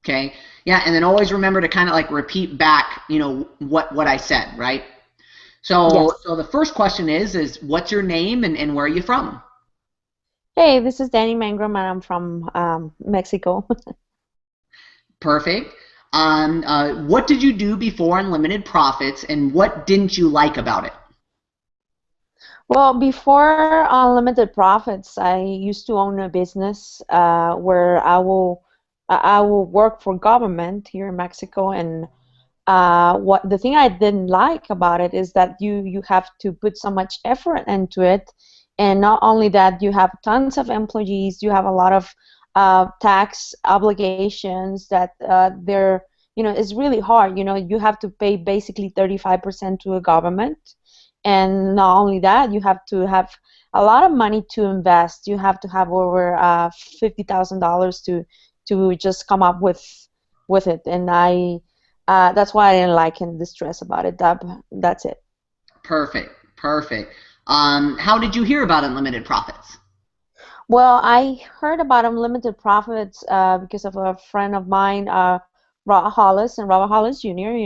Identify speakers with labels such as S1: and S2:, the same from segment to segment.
S1: Okay. Yeah, and then always remember to kind of like repeat back, what I said, right? So
S2: Yes.
S1: the first question is what's your name and where are you from?
S2: Hey, this is Dani Mangrum, and I'm from Mexico.
S1: Perfect. What did you do before Unlimited Profits, and what didn't you like about it?
S2: Well, before Unlimited Profits, I used to own a business where I will work for government here in Mexico, and what the thing I didn't like about it is that you have to put so much effort into it, and not only that, you have tons of employees, you have a lot of tax obligations that they're it's really hard. You have to pay basically 35% to a government, and not only that, you have to have a lot of money to invest. You have to have over $50,000 to just come up with it, and I that's why I didn't like and the stress about it. That's it.
S1: Perfect. Perfect. How did you hear about Unlimited Profits?
S2: Well, I heard about unlimited profits because of a friend of mine, Robert Hollis and Robert Hollis Jr.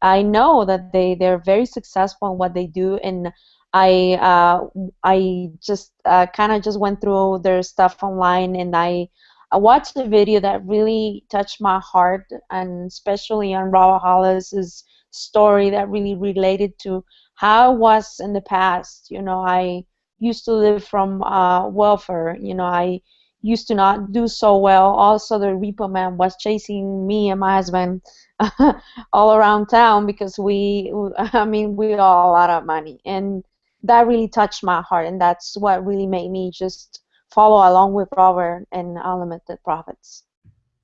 S2: I know that they're very successful in what they do, and I just kind of just went through their stuff online, and I watched a video that really touched my heart, and especially on Robert Hollis's story that really related to how it was in the past. I used to live from welfare. I used to not do so well. Also, the repo man was chasing me and my husband all around town because I mean, we all a lot of money, and that really touched my heart, and that's what really made me just follow along with Robert and Unlimited Profits.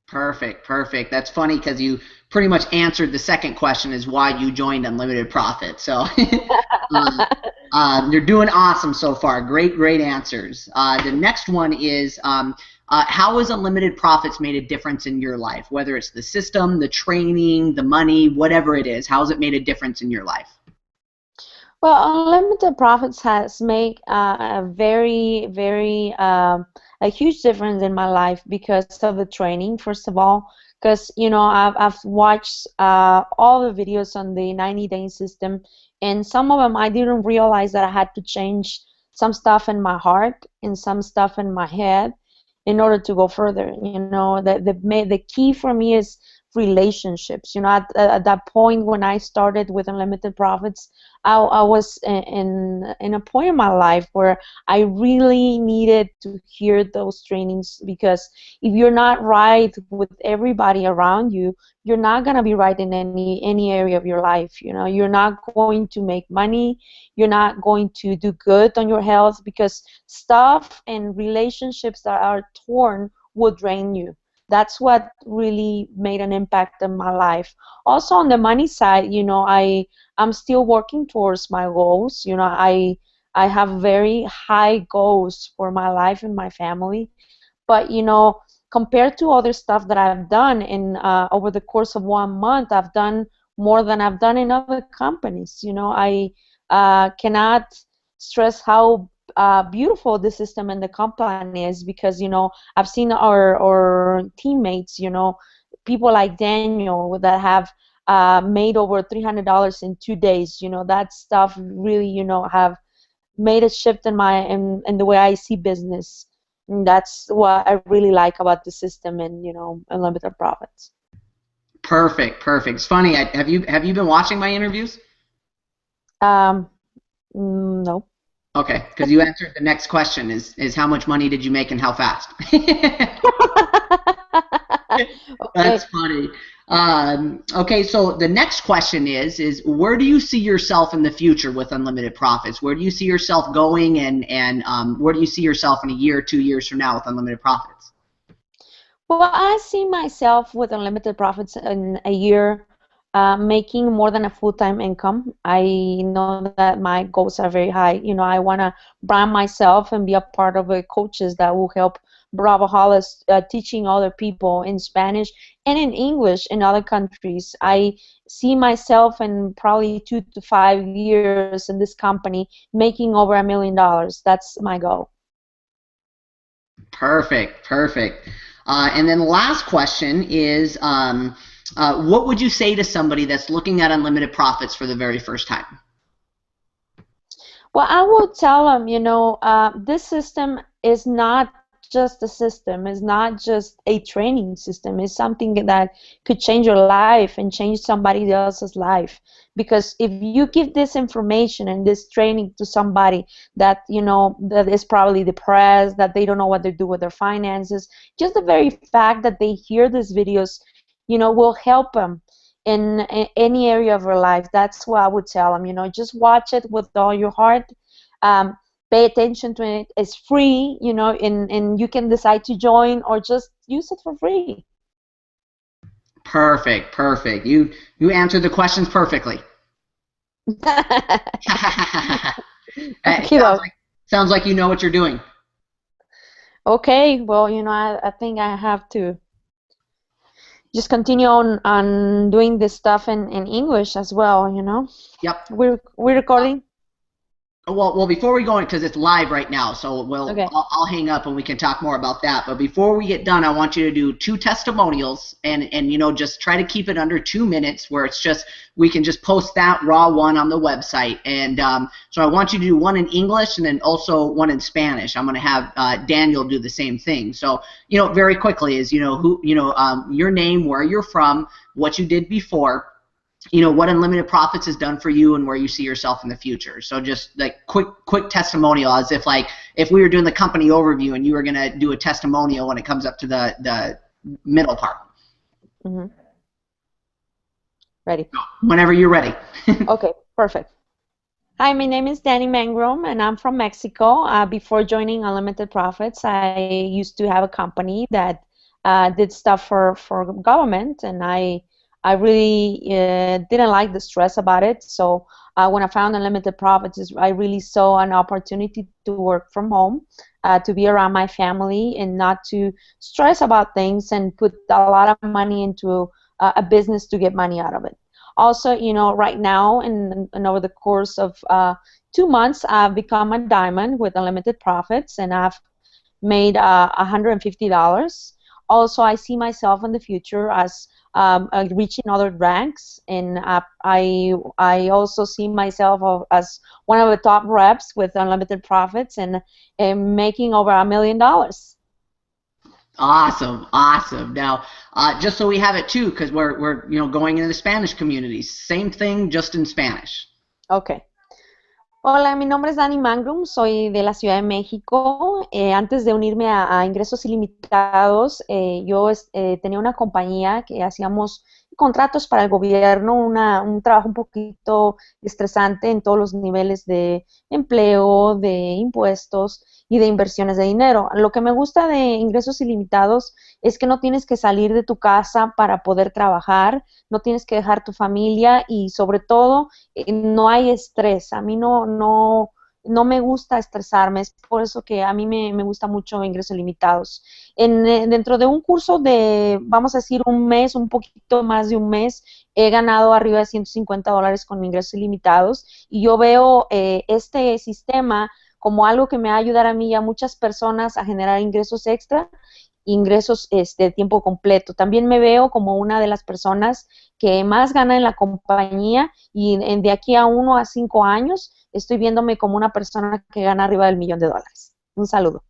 S1: Perfect, perfect. That's funny because you pretty much answered the second question is why you joined Unlimited Profit. So you're doing awesome so far. Great, great answers. The next one is how has Unlimited Profits made a difference in your life? Whether it's the system, the training, the money, whatever it is, how has it made a difference in your life?
S2: Well, Unlimited Profits has made a very, very a huge difference in my life because of the training. First of all, because I've watched all the videos on the 90-day system, and some of them I didn't realize that I had to change some stuff in my heart and some stuff in my head in order to go further. The key for me is relationships. At that point when I started with Unlimited Profits, I was in a point in my life where I really needed to hear those trainings, because if you're not right with everybody around you, you're not going to be right in any area of your life. You're not going to make money, you're not going to do good on your health, because stuff and relationships that are torn will drain you. That's what really made an impact in my life. Also on the money side, I'm still working towards my goals. I have very high goals for my life and my family. But compared to other stuff that I've done in over the course of 1 month, I've done more than I've done in other companies. I cannot stress how beautiful the system and the company is, because I've seen our teammates, people like Daniel that have made over $300 in 2 days. That stuff really, have made a shift in the way I see business. And that's what I really like about the system and unlimited profits.
S1: Perfect, perfect. It's funny. Have you been watching my interviews?
S2: Um, no.
S1: Okay, because you answered the next question is how much money did you make and how fast? That's
S2: Okay.
S1: funny. Okay, so the next question is where do you see yourself in the future with Unlimited Profits? Where do you see yourself going, and where do you see yourself in a year, 2 years from now with Unlimited Profits?
S2: Well, I see myself with unlimited profits in a year, making more than a full-time income. I know that my goals are very high. I want to brand myself and be a part of the coaches that will help Bravo Hollis teaching other people in Spanish and in English in other countries. I see myself in probably 2 to 5 years in this company making over $1 million. That's my goal.
S1: Perfect, perfect. And then the last question is, what would you say to somebody that's looking at unlimited profits for the very first time?
S2: Well, I would tell them, this system is not just a system, it's not just a training system, it's something that could change your life and change somebody else's life. Because if you give this information and this training to somebody that, that is probably depressed, that they don't know what to do with their finances, just the very fact that they hear these videos, will help them in any area of your life. That's what I would tell them. Just watch it with all your heart. Um, Pay attention to it. It's free, and you can decide to join or just use it for free.
S1: Perfect, perfect. You answered the questions perfectly. Sounds like you know what you're doing.
S2: Okay, well, I think I have to just continue on doing this stuff in English as well,
S1: Yep.
S2: We're recording.
S1: Well, before we go in, because it's live right now, so
S2: Okay.
S1: I'll hang up and we can talk more about that. But before we get done, I want you to do 2 testimonials and just try to keep it under 2 minutes, where it's just we can just post that raw one on the website. And so I want you to do one in English and then also one in Spanish. I'm going to have Daniel do the same thing. So very quickly is who your name, where you're from, what you did before. What Unlimited Profits has done for you and where you see yourself in the future. So just like quick testimonial, as if we were doing the company overview and you were going to do a testimonial when it comes up to the middle part.
S2: Mm-hmm. Ready.
S1: Whenever you're ready.
S2: Okay, perfect. Hi, my name is Dani Mangrum, and I'm from Mexico. Before joining Unlimited Profits, I used to have a company that did stuff for government, and I really didn't like the stress about it. So when I found Unlimited Profits, I really saw an opportunity to work from home, to be around my family and not to stress about things and put a lot of money into a business to get money out of it. Also, right now and over the course of 2 months, I've become a diamond with Unlimited Profits, and I've made $150. Also, I see myself in the future as reaching other ranks, and I also see myself as one of the top reps with Unlimited Profits and making over $1 million.
S1: Awesome, awesome. Now, just so we have it too, because we're going into the Spanish community. Same thing, just in Spanish.
S2: Okay. Hola, mi nombre es Dani Mangrum, soy de la Ciudad de México. Antes de unirme a Ingresos Ilimitados, yo tenía una compañía que hacíamos contratos para el gobierno, un trabajo un poquito estresante en todos los niveles de empleo, de impuestos y de inversiones de dinero. Lo que me gusta de Ingresos Ilimitados es que no tienes que salir de tu casa para poder trabajar, no tienes que dejar tu familia y sobre todo no hay estrés. A mí no me gusta estresarme, es por eso que a mí me gusta mucho Ingresos Limitados. Dentro de un curso de, vamos a decir, un mes, un poquito más de un mes, he ganado arriba de $150 con Ingresos Ilimitados y yo veo este sistema como algo que me va a ayudar a mí y a muchas personas a generar ingresos extra, ingresos de tiempo completo. También me veo como una de las personas que más gana en la compañía y de aquí a 1 a 5 años estoy viéndome como una persona que gana arriba del $1,000,000. Un saludo.